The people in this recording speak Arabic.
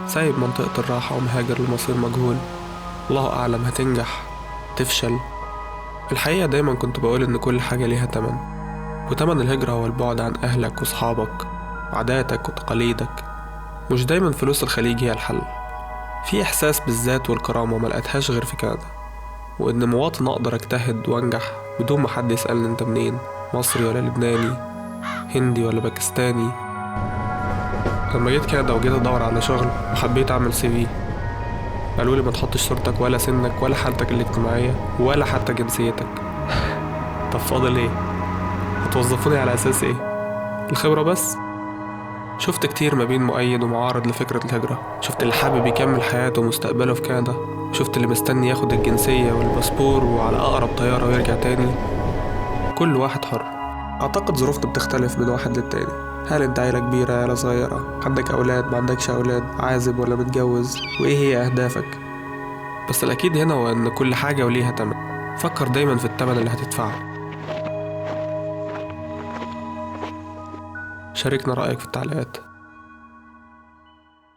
سايب منطقة الراحة ومهاجر لمصير مجهول. الله أعلم هتنجح تفشل. الحقيقة دايما كنت بقول إن كل حاجة ليها تمن، وتمن الهجرة هو البعد عن أهلك وصحابك وعاداتك وتقاليدك. مش دايما فلوس الخليج هي الحل. في إحساس بالذات والكرامة ملقتهاش غير في كندا، وإن مواطن أقدر أجتهد وأنجح بدون ما حد يسألني أنت منين، مصري ولا لبناني، هندي ولا باكستاني. لما جيت كندا وجيت أدور على شغل وحبيت أعمل CV، قالولي ما تحطش صورتك ولا سنك ولا حالتك الاجتماعية ولا حتى جنسيتك. طب فاضل ايه؟ هتوظفوني على أساس ايه؟ الخبرة بس؟ شفت كتير ما بين مؤيد ومعارض لفكرة الهجرة. شفت اللي حابب يكمل حياته ومستقبله في كندا، شفت اللي مستني ياخد الجنسية والباسبور وعلى أقرب طيارة ويرجع تاني. كل واحد حر. أعتقد ظروفنا بتختلف من واحد للتاني. هل انت عيلة كبيرة عيلة صغيرة، عندك أولاد ما عندكش أولاد، عازب ولا متجوز، وإيه هي أهدافك؟ بس الأكيد هنا هو إن كل حاجة وليها تمن. فكر دايما في التمن اللي هتدفعه. شاركنا رأيك في التعليقات.